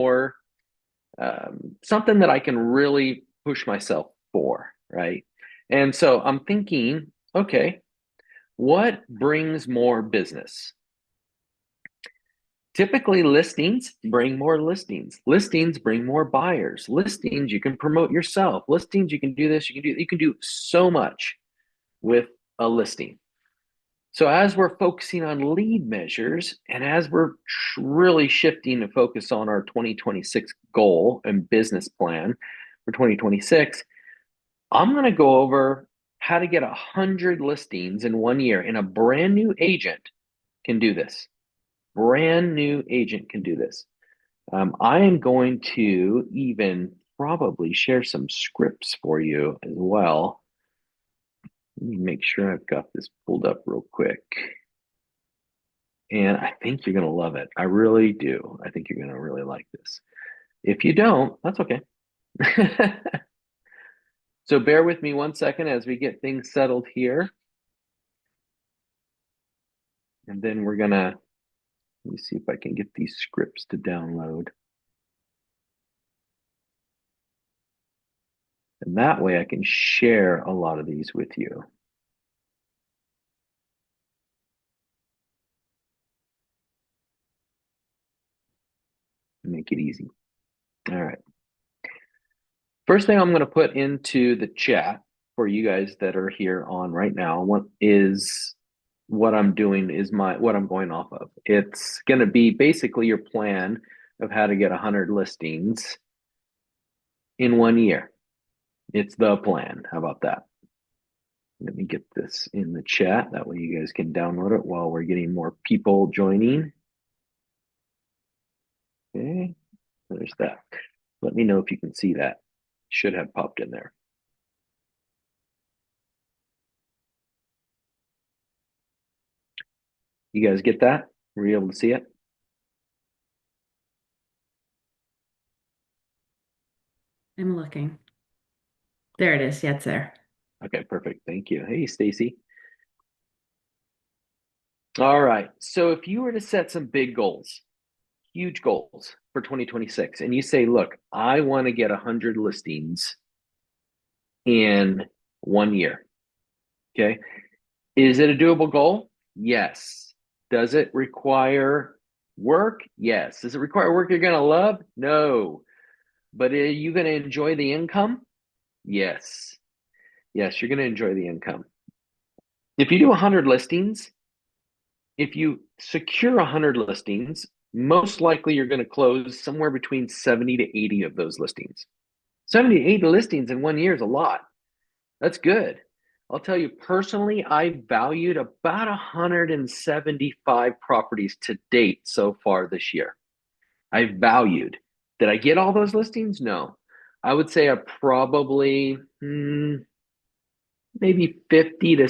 more something that I can really push myself for, right? And so I'm thinking, okay, what brings more business? Typically, listings bring more listings. Listings bring more buyers. Listings, you can promote yourself. Listings, you can do this, you can do so much with a listing. So as we're focusing on lead measures and as we're really shifting to focus on our 2026 goal and business plan for 2026, I'm going to go over how to get 100 listings in 1 year. And a brand new agent can do this. Brand new agent can do this. I am going to even probably share some scripts for you as well. Let me make sure I've got this pulled up real quick. And I think you're going to love it. I really do. I think you're going to really like this. If you don't, that's okay. So bear with me 1 second as we get things settled here. And then we're going to, let me see if I can get these scripts to download. And that way I can share a lot of these with you. Make it easy. All right. First thing I'm going to put into the chat for you guys that are here on right now, what I'm doing is what I'm going off of. It's going to be basically your plan of how to get 100 listings in 1 year. It's the plan. How about that? Let me get this in the chat. That way you guys can download it while we're getting more people joining. Okay, there's that. Let me know if you can see that. Should have popped in there. You guys get that? Were you able to see it? I'm looking. There it is. Yeah, it's there. Okay, perfect. Thank you. Hey, Stacy. All right. So if you were to set some big goals, huge goals for 2026, and you say, look, I want to get 100 listings in 1 year. Okay. Is it a doable goal? Yes. Does it require work? Yes. Does it require work you're going to love? No. But are you going to enjoy the income? Yes. Yes, you're going to enjoy the income. If you do 100 listings, if you secure 100 listings, most likely you're going to close somewhere between 70 to 80 of those listings. 70 to 80 listings in 1 year is a lot. That's good. I'll tell you personally, I valued about 175 properties to date so far this year. I valued. Did I get all those listings? No. I would say I probably maybe 50 to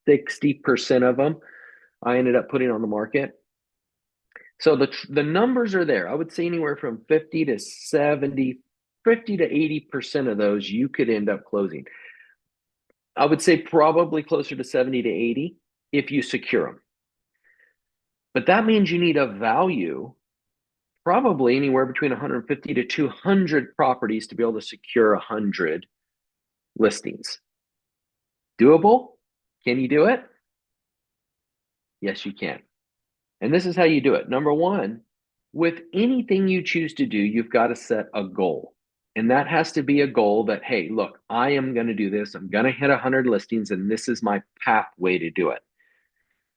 60% of them I ended up putting on the market. So the numbers are there. I would say anywhere from 50 to 70, 50 to 80% of those you could end up closing. I would say probably closer to 70 to 80 if you secure them. But that means you need a value probably anywhere between 150 to 200 properties to be able to secure 100 listings. Doable? Can you do it? Yes, you can. And this is how you do it. Number one, with anything you choose to do, you've got to set a goal. And that has to be a goal that, hey, look, I am going to do this. I'm going to hit 100 listings, and this is my pathway to do it.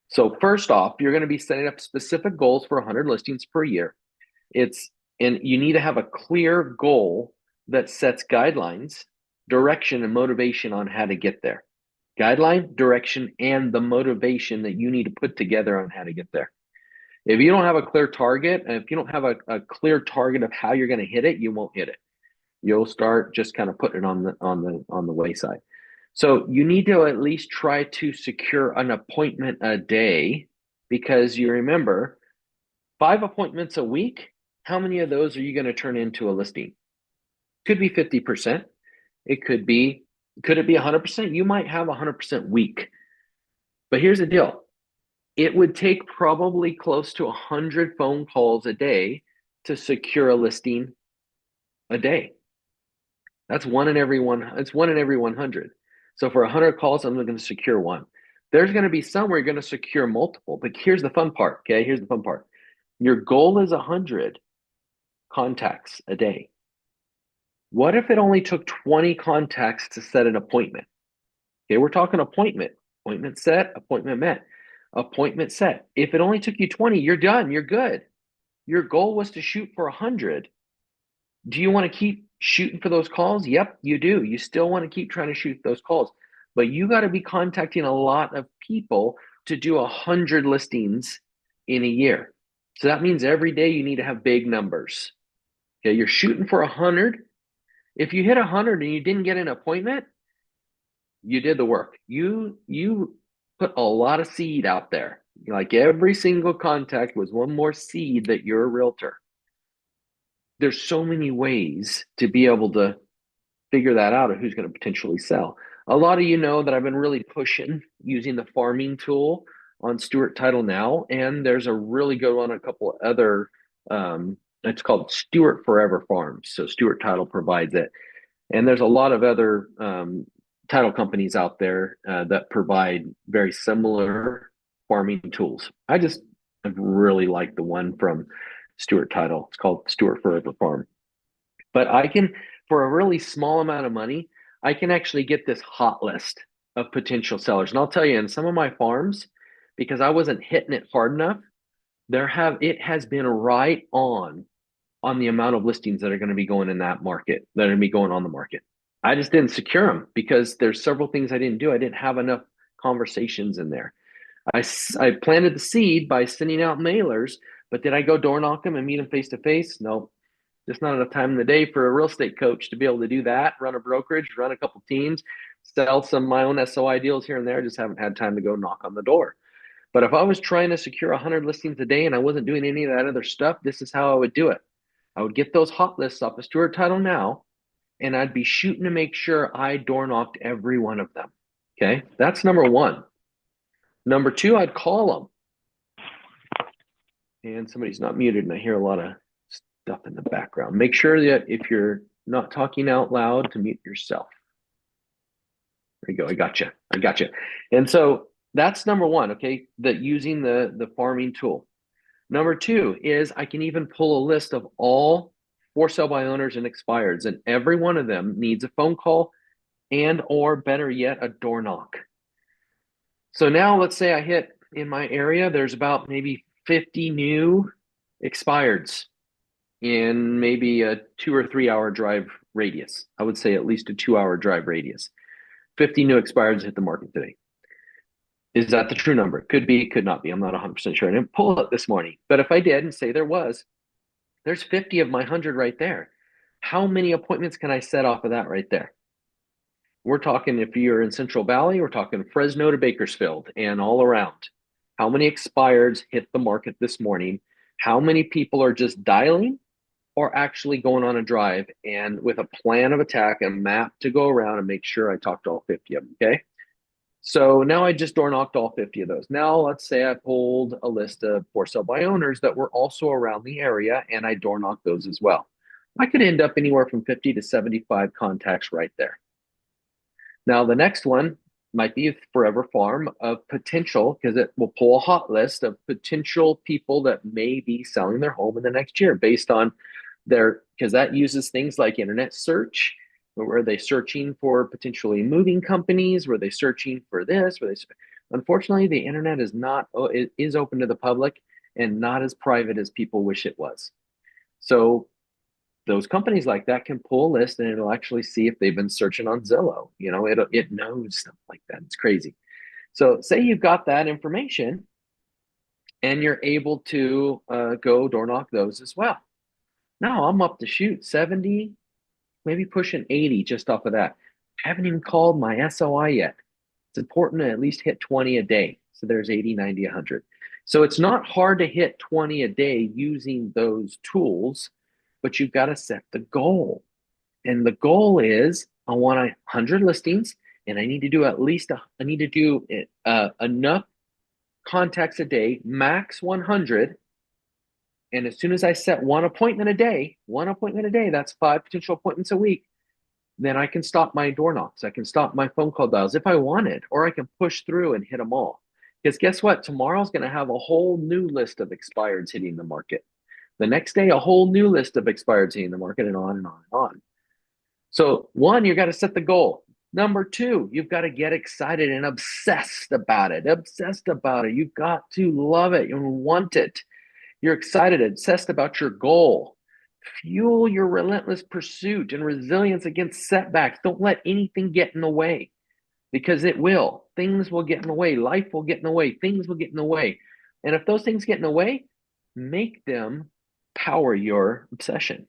So first off, you're going to be setting up specific goals for 100 listings per year. And you need to have a clear goal that sets guidelines, direction, and motivation on how to get there. Guideline, direction, and the motivation that you need to put together on how to get there. If you don't have a clear target, and if you don't have a clear target of how you're going to hit it, you won't hit it. You'll start just kind of putting it on the wayside. So you need to at least try to secure an appointment a day, because you remember 5 appointments a week. How many of those are you going to turn into a listing? Could be 50%. Could it be 100%? You might have 100% week. But here's the deal. It would take probably close to 100 phone calls a day to secure a listing a day. That's one in every one. It's one in every 100. So for 100 calls, I'm going to secure one. There's going to be some where you're going to secure multiple. But here's the fun part. Okay, here's the fun part. Your goal is 100 contacts a day. What if it only took 20 contacts to set an appointment? Okay, we're talking appointment. Appointment set, appointment met. Appointment set. If it only took you 20, you're done. You're good. Your goal was to shoot for 100. Do you want to keep shooting for those calls? Yep, you do. You still want to keep trying to shoot those calls, but you got to be contacting a lot of people to do 100 listings in a year. So that means every day you need to have big numbers. Okay, you're shooting for 100. If you hit 100 and you didn't get an appointment, you did the work. You put a lot of seed out there. Like every single contact was one more seed that you're a realtor. There's so many ways to be able to figure that out of who's going to potentially sell. A lot of you know that I've been really pushing using the farming tool on Stewart Title now, and there's a really good one, a couple of other, it's called Stewart Forever Farms. So Stewart Title provides it. And there's a lot of other title companies out there that provide very similar farming tools. I really like the one from Stewart Title. It's called Stewart Forever Farm. But I can, for a really small amount of money, I can actually get this hot list of potential sellers. And I'll tell you, in some of my farms, because I wasn't hitting it hard enough, it has been right on the amount of listings that are going to be going in that market, that are going to be going on the market. I just didn't secure them because there's several things I didn't do. I didn't have enough conversations in there. I planted the seed by sending out mailers, but did I go door knock them and meet them face to face? No, just not enough time in the day for a real estate coach to be able to do that, run a brokerage, run a couple teams, sell some of my own SOI deals here and there. Just haven't had time to go knock on the door. But if I was trying to secure 100 listings a day and I wasn't doing any of that other stuff, this is how I would do it. I would get those hot lists off of Stewart Title Now, and I'd be shooting to make sure I door knocked every one of them. Okay, that's number one. Number two, I'd call them. And somebody's not muted, and I hear a lot of stuff in the background. Make sure that if you're not talking out loud, to mute yourself. There you go. I got you. And so that's number one. Okay, that using the farming tool. Number two is I can even pull a list of all for sale by owners and expireds, and every one of them needs a phone call and or better yet, a door knock. So now let's say I hit in my area, there's about maybe 50 new expireds in maybe a 2 or 3 hour drive radius. I would say at least a 2 hour drive radius. 50 new expireds hit the market today. Is that the true number? Could be, could not be. I'm not 100% sure. I didn't pull it this morning. But if I did and say there's 50 of my 100 right there. How many appointments can I set off of that right there? We're talking, if you're in Central Valley, we're talking Fresno to Bakersfield and all around. How many expireds hit the market this morning? How many people are just dialing or actually going on a drive and with a plan of attack, a map to go around and make sure I talk to all 50 of them, okay? So now I just door knocked all 50 of those. Now let's say I pulled a list of for sale by owners that were also around the area and I door knocked those as well. I could end up anywhere from 50 to 75 contacts right there. Now the next one might be a forever farm of potential, because it will pull a hot list of potential people that may be selling their home in the next year based on because that uses things like internet search. Were they searching for potentially moving companies? Were they searching for this? Unfortunately, the internet it is open to the public and not as private as people wish it was. So those companies like that can pull a list and it'll actually see if they've been searching on Zillow. It knows stuff like that. It's crazy. So say you've got that information and you're able to go door knock those as well. Now I'm up to shoot 70, maybe pushing 80 just off of that. I haven't even called my SOI yet. It's important to at least hit 20 a day. So there's 80, 90, 100. So it's not hard to hit 20 a day using those tools, but you've got to set the goal. And the goal is I want 100 listings and I need to do enough contacts a day, max 100. And as soon as I set one appointment a day, that's 5 potential appointments a week, then I can stop my door knocks. I can stop my phone call dials if I wanted, or I can push through and hit them all. Because guess what? Tomorrow's going to have a whole new list of expireds hitting the market. The next day, a whole new list of expireds hitting the market, and on and on and on. So, one, you got to set the goal. Number two, you've got to get excited and obsessed about it. Obsessed about it. You've got to love it and want it. You're excited, obsessed about your goal. Fuel your relentless pursuit and resilience against setbacks. Don't let anything get in the way, because it will. Things will get in the way. Life will get in the way. Things will get in the way. And if those things get in the way, make them power your obsession.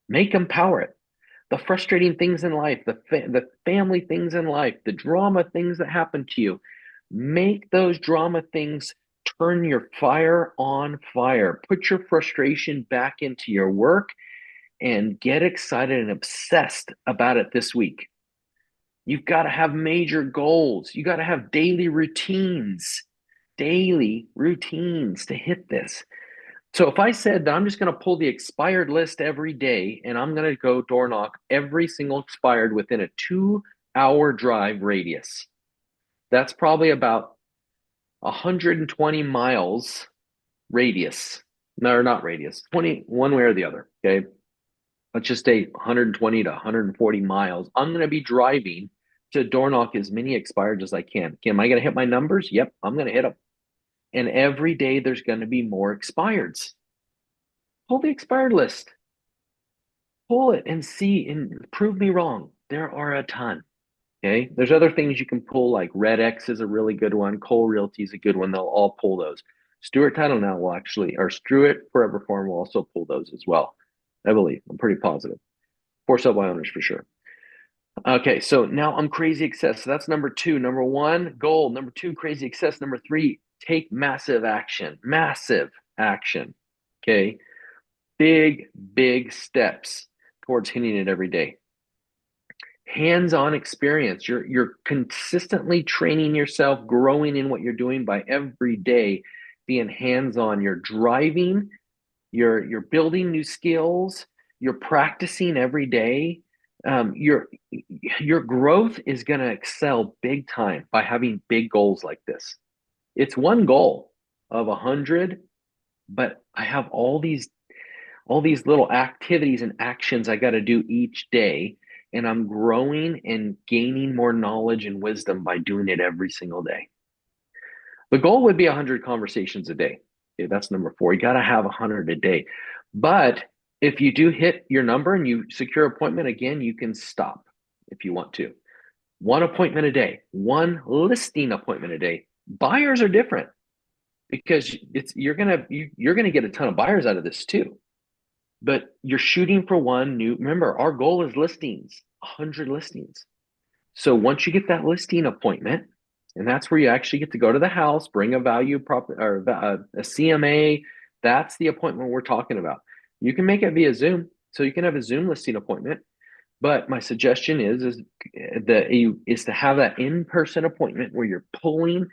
Make them power it. The frustrating things in life, the family things in life, the drama things that happen to you, make those drama things turn your fire on fire. Put your frustration back into your work and get excited and obsessed about it this week. You've got to have major goals. You got to have daily routines to hit this. So if I said that I'm just going to pull the expired list every day and I'm going to go door knock every single expired within a 2-hour drive radius, that's probably about 120 miles radius. No, not radius, 20, one way or the other. Okay. Let's just say 120 to 140 miles. I'm going to be driving to door knock as many expired as I can. Am I going to hit my numbers? Yep, I'm going to hit them. And every day there's going to be more expireds. Pull the expired list. Pull it and see and prove me wrong. There are a ton. Okay. There's other things you can pull, like Red X is a really good one. Cole Realty is a good one. They'll all pull those. Stewart Title Now will actually, or Stewart Forever Farm will also pull those as well. I believe. I'm pretty positive. For sale by owners for sure. Okay, so now I'm crazy excess. So that's number two. Number one, goal. Number two, crazy excess. Number three, take massive action. Massive action. Okay. Big steps towards hitting it every day. Hands-on experience. You're consistently training yourself, growing in what you're doing by every day being hands-on. You're driving, you're building new skills, you're practicing every day. Your growth is going to excel big time by having big goals like this. It's one goal of 100, but I have all these little activities and actions I got to do each day, and I'm growing and gaining more knowledge and wisdom by doing it every single day. The goal would be 100 conversations a day. Okay, that's number four. You got to have 100 a day. But if you do hit your number and you secure appointment again, you can stop if you want to. One appointment a day, one listing appointment a day. Buyers are different because you're gonna get a ton of buyers out of this too. But you're shooting for one new. Remember, our goal is listings, 100 listings. So once you get that listing appointment, and that's where you actually get to go to the house, bring a value prop or a CMA. That's the appointment we're talking about. You can make it via Zoom, so you can have a Zoom listing appointment. But my suggestion is to have that in-person appointment where you're pulling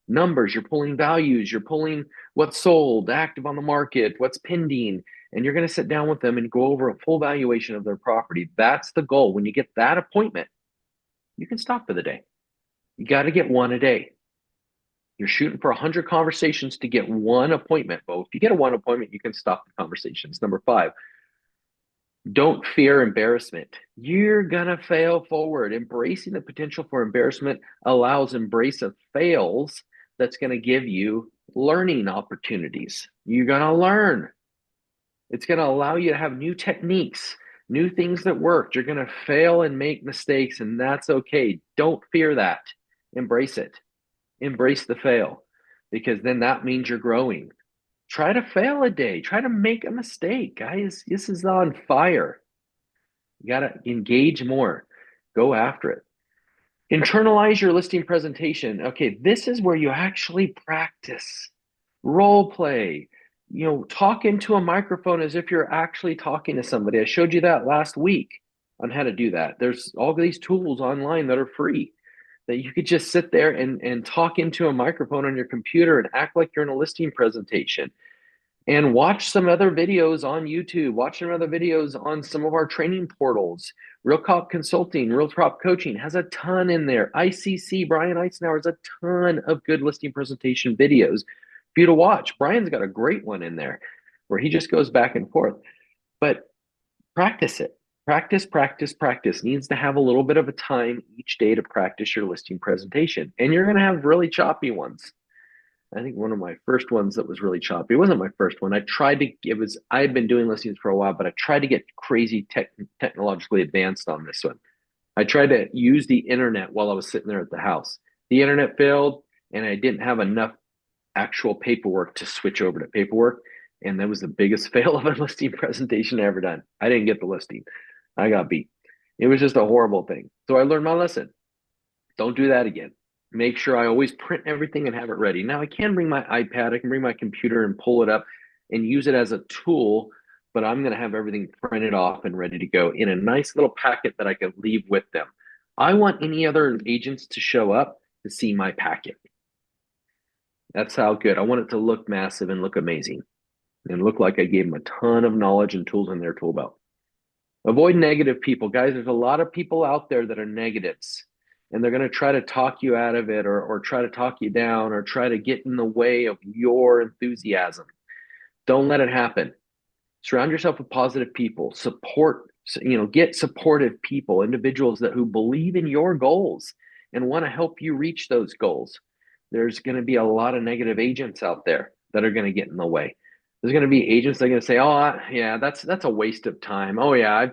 numbers, you're pulling values, you're pulling what's sold, active on the market, what's pending, and you're going to sit down with them and go over a full valuation of their property. That's the goal. When you get that appointment, you can stop for the day. You got to get one a day. You're shooting for 100 conversations to get one appointment. But if you get a one appointment, you can stop the conversations. Number five, don't fear embarrassment. You're going to fail forward. Embracing the potential for embarrassment allows embrace of fails that's going to give you learning opportunities. You're going to learn. It's going to allow you to have new techniques, new things that worked. You're going to fail and make mistakes, and that's okay. Don't fear that. Embrace it. Embrace the fail, because then that means you're growing. Try to fail a day. Try to make a mistake, guys. This is on fire. You got to engage more. Go after it. Internalize your listing presentation. Okay, this is where you actually practice. Role play. Talk into a microphone as if you're actually talking to somebody. I showed you that last week on how to do that. There's all these tools online that are free that you could just sit there and talk into a microphone on your computer and act like you're in a listing presentation. And watch some other videos on YouTube, watch some other videos on some of our training portals. Real Cop Consulting, Real Cop Coaching has a ton in there. ICC, Brian Eisenhower has a ton of good listing presentation videos for you to watch. Brian's got a great one in there where he just goes back and forth. But practice it. Practice, practice, practice. Needs to have a little bit of a time each day to practice your listing presentation. And you're going to have really choppy ones. I think one of my first ones that was really choppy. It wasn't my first one. I had been doing listings for a while, but I tried to get crazy technologically advanced on this one. I tried to use the internet while I was sitting there at the house. The internet failed, and I didn't have enough actual paperwork to switch over to paperwork. And that was the biggest fail of a listing presentation I ever done. I didn't get the listing. I got beat. It was just a horrible thing. So I learned my lesson. Don't do that again. Make sure I always print everything and have it ready. Now I can bring my iPad, I can bring my computer and pull it up and use it as a tool, but I'm going to have everything printed off and ready to go in a nice little packet that I can leave with them. I want any other agents to show up to see my packet. That's how good. I want it to look massive and look amazing and look like I gave them a ton of knowledge and tools in their tool belt. Avoid negative people. Guys, there's a lot of people out there that are negatives, and they're going to try to talk you out of it, or try to talk you down, or try to get in the way of your enthusiasm. Don't let it happen. Surround yourself with positive people. Get supportive people, individuals who believe in your goals and want to help you reach those goals. There's going to be a lot of negative agents out there that are going to get in the way. There's going to be agents that are going to say, "Oh, yeah, that's a waste of time. Oh, yeah,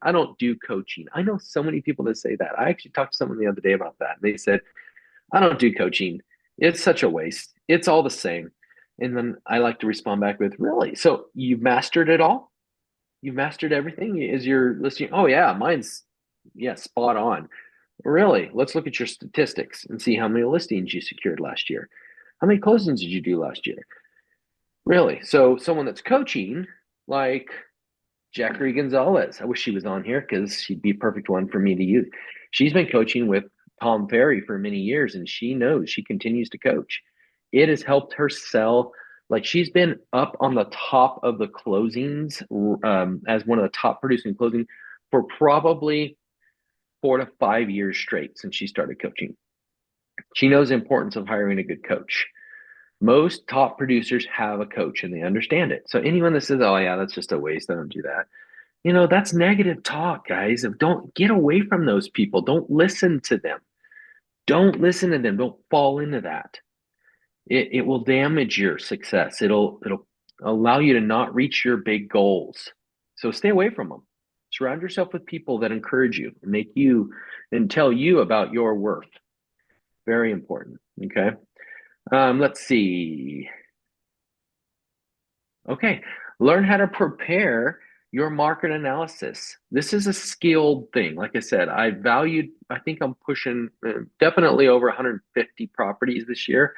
I don't do coaching." I know so many people that say that. I actually talked to someone the other day about that. They said, "I don't do coaching. It's such a waste. It's all the same." And then I like to respond back with, "Really? So you've mastered it all? You've mastered everything? Is your listening? Oh, yeah, mine's, yeah, spot on. Really? Let's look at your statistics and see how many listings you secured last year. How many closings did you do last year? Really? So someone that's coaching, like Jackery Gonzalez, I wish she was on here because she'd be a perfect one for me to use. She's been coaching with Tom Ferry for many years, and she knows she continues to coach. It has helped her sell. Like, she's been up on the top of the closings, as one of the top producing closing for probably 4 to 5 years straight since she started coaching. She knows the importance of hiring a good coach. Most top producers have a coach and they understand it. So anyone that says, "Oh, yeah, that's just a waste, I don't do that," that's negative talk, guys. Don't get away from those people. Don't listen to them. Don't listen to them. Don't fall into that. It will damage your success. It'll allow you to not reach your big goals. So stay away from them. Surround yourself with people that encourage you, make you, and tell you about your worth. Very important. Okay. Let's see. Okay. Learn how to prepare your market analysis. This is a skilled thing. Like I said, I think I'm pushing definitely over 150 properties this year.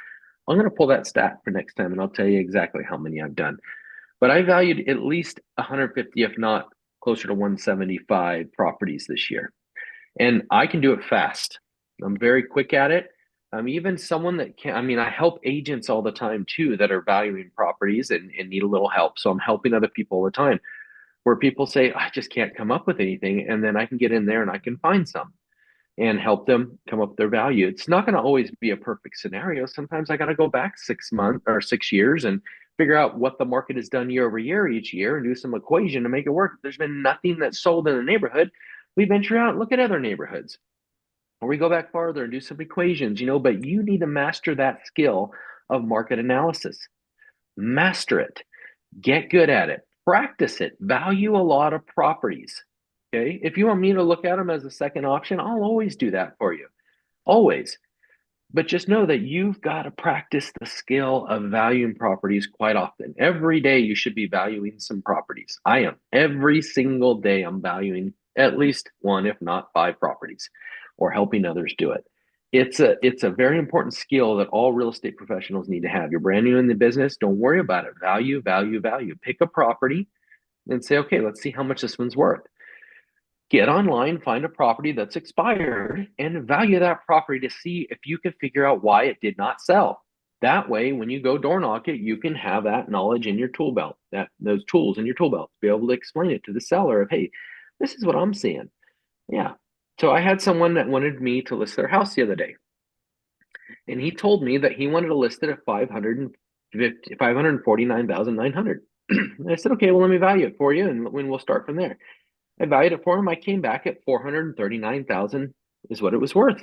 I'm going to pull that stat for next time and I'll tell you exactly how many I've done. But I valued at least 150, if not closer to 175 properties this year. And I can do it fast. I'm very quick at it. I'm even someone that can, I help agents all the time too that are valuing properties and need a little help. So I'm helping other people all the time where people say, "I just can't come up with anything." And then I can get in there and I can find some and help them come up with their value. It's not going to always be a perfect scenario. Sometimes I got to go back 6 months or 6 years and figure out what the market has done year over year each year and do some equation to make it work. If there's been nothing that's sold in the neighborhood, we venture out and look at other neighborhoods. Or we go back farther and do some equations, but you need to master that skill of market analysis. Master it. Get good at it. Practice it. Value a lot of properties. Okay. If you want me to look at them as a second option, I'll always do that for you. Always. But just know that you've got to practice the skill of valuing properties quite often. Every day you should be valuing some properties. I am. Every single day I'm valuing at least one, if not five properties, or helping others do it. It's a very important skill that all real estate professionals need to have. You're brand new in the business. Don't worry about it. Value, value, value. Pick a property and say, "Okay, let's see how much this one's worth." Get online, find a property that's expired, and value that property to see if you can figure out why it did not sell. That way, when you go door knock it, you can have that knowledge in your tool belt, that those tools in your tool belt, to be able to explain it to the seller of, hey, this is what I'm seeing. Yeah. So I had someone that wanted me to list their house the other day, and he told me that he wanted to list it at 549,900. And I said, okay, well, let me value it for you, and we'll start from there. I valued it for him. I came back at 439,000 is what it was worth.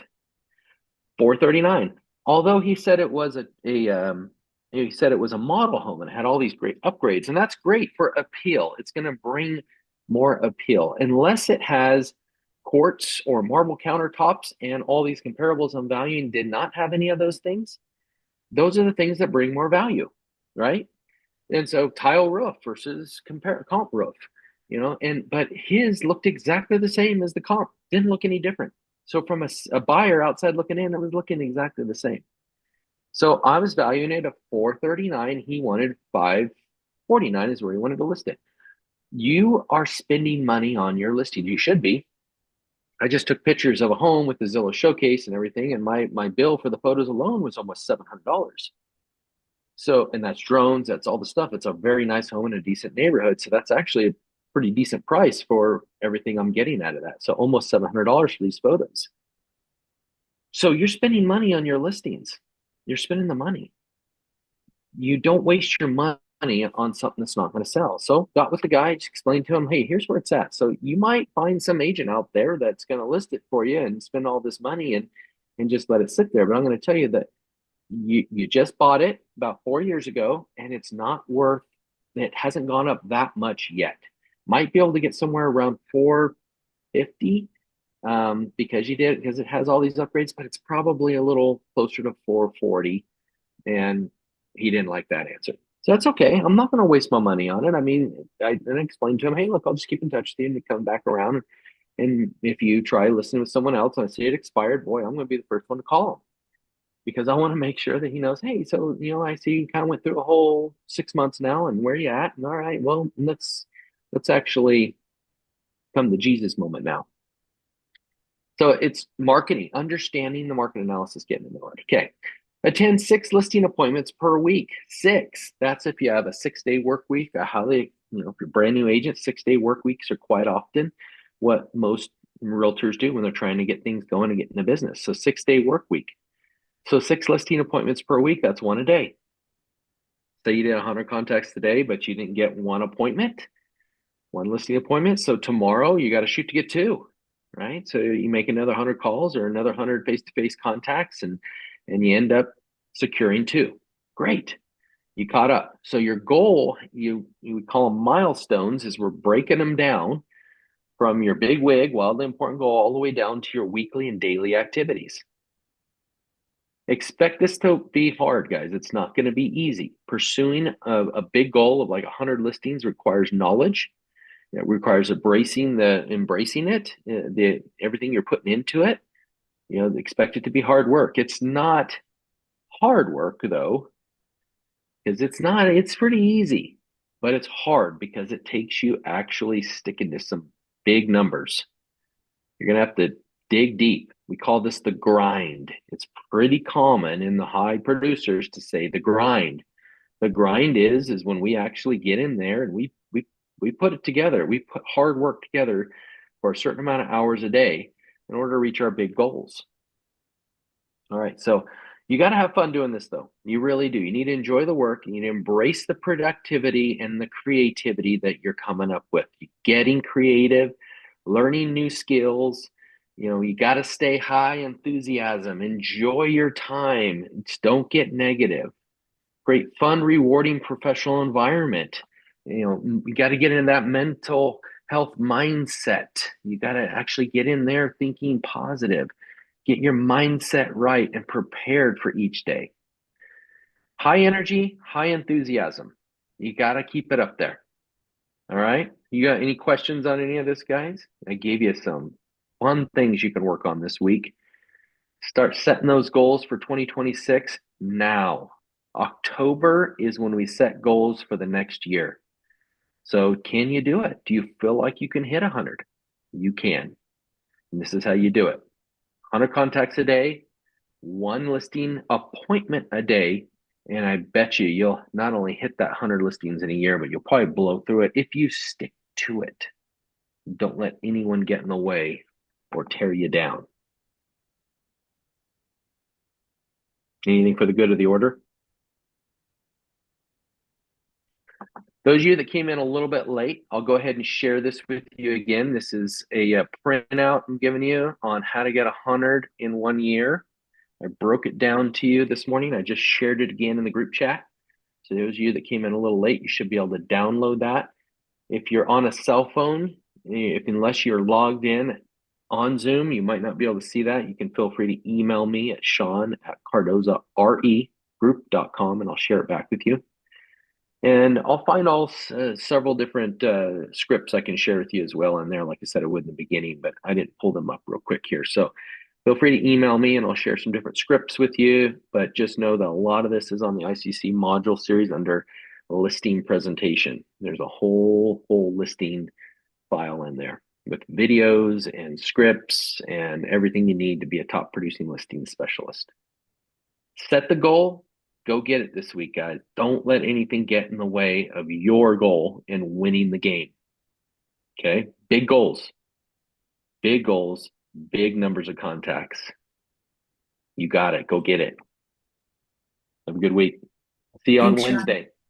439. Although he said it was he said it was a model home and it had all these great upgrades, and that's great for appeal. It's going to bring more appeal, unless it has quartz or marble countertops and all these comparables I'm valuing did not have any of those things. Those are the things that bring more value, right? And so tile roof versus comp roof, and but his looked exactly the same as the comp, didn't look any different. So from a buyer outside looking in, it was looking exactly the same. So I was valuing it at 439. He wanted 549 is where he wanted to list it. You are spending money on your listing. You should be. I just took pictures of a home with the Zillow showcase and everything, and my bill for the photos alone was almost $700. So, and that's drones, that's all the stuff. It's a very nice home in a decent neighborhood. So that's actually a pretty decent price for everything I'm getting out of that. So almost $700 for these photos. So you're spending money on your listings. You're spending the money. You don't waste your money on something that's not going to sell. So got with the guy, just explained to him, hey, here's where it's at. So you might find some agent out there that's going to list it for you and spend all this money and just let it sit there. But I'm going to tell you that you just bought it about 4 years ago, and it's not worth, it hasn't gone up that much yet. Might be able to get somewhere around 450 because it has all these upgrades, but it's probably a little closer to 440. And he didn't like that answer. So that's okay. I'm not going to waste my money on it. I mean, I then explained to him, hey, look, I'll just keep in touch with you and come back around. And if you try listening with someone else and I see it expired, boy, I'm going to be the first one to call him, because I want to make sure that he knows, hey, so, I see you kind of went through a whole 6 months now, and where are you at? And all right, well, let's actually come to Jesus moment now. So it's marketing, understanding the market analysis, getting into it. Okay. Attend 6 listing appointments per week. 6. That's if you have a 6-day work week. If you're a brand new agent, 6-day work weeks are quite often what most realtors do when they're trying to get things going and get in the business. So 6-day work week. So 6 listing appointments per week, that's one a day. Say you did 100 contacts today, but you didn't get one appointment, one listing appointment. So tomorrow you got to shoot to get 2, right? So you make another 100 calls or another 100 face-to-face contacts, and you end up securing 2. Great. You caught up. So your goal, you would call them milestones, is we're breaking them down from your big wig, wildly important goal, all the way down to your weekly and daily activities. Expect this to be hard, guys. It's not going to be easy. Pursuing a big goal of like 100 listings requires knowledge. It requires embracing it, everything you're putting into it. Expect it to be hard work. It's not hard work though, because it's pretty easy, but it's hard because it takes you actually sticking to some big numbers. You're going to have to dig deep. We call this the grind. It's pretty common in the high producers to say the grind. The grind is when we actually get in there and we put it together. We put hard work together for a certain amount of hours a day in order to reach our big goals. All right. So you got to have fun doing this though. You really do. You need to enjoy the work. You need to embrace the productivity and the creativity that you're coming up with. You're getting creative, learning new skills. You got to stay high enthusiasm, enjoy your time. Just don't get negative. Create fun, rewarding professional environment. You got to get in that mental health mindset. You got to actually get in there thinking positive. Get your mindset right and prepared for each day. High energy, high enthusiasm. You got to keep it up there. All right. You got any questions on any of this, guys? I gave you some fun things you can work on this week. Start setting those goals for 2026 now. October is when we set goals for the next year. So can you do it? Do you feel like you can hit 100? You can. And this is how you do it. 100 contacts a day, 1 listing appointment a day, And I bet you'll not only hit that 100 listings in a year, but you'll probably blow through it if you stick to it. Don't let anyone get in the way or tear you down. Anything for the good of the order? Those of you that came in a little bit late, I'll go ahead and share this with you again. This is a printout I'm giving you on how to get 100 in 1 year. I broke it down to you this morning. I just shared it again in the group chat. So those of you that came in a little late, you should be able to download that. If you're on a cell phone, if unless you're logged in on Zoom, you might not be able to see that. You can feel free to email me at Shawn at CardozaREgroup.com and I'll share it back with you. And I'll find several different scripts I can share with you as well in there. Like I said, I would in the beginning, but I didn't pull them up real quick here. So feel free to email me and I'll share some different scripts with you. But just know that a lot of this is on the ICC module series under listing presentation. There's a whole listing file in there with videos and scripts and everything you need to be a top producing listing specialist. Set the goal, go get it this week, guys. Don't let anything get in the way of your goal in winning the game. Okay? Big goals, big numbers of contacts. You got it. Go get it. Have a good week. See you on Thanks, Sean. Wednesday.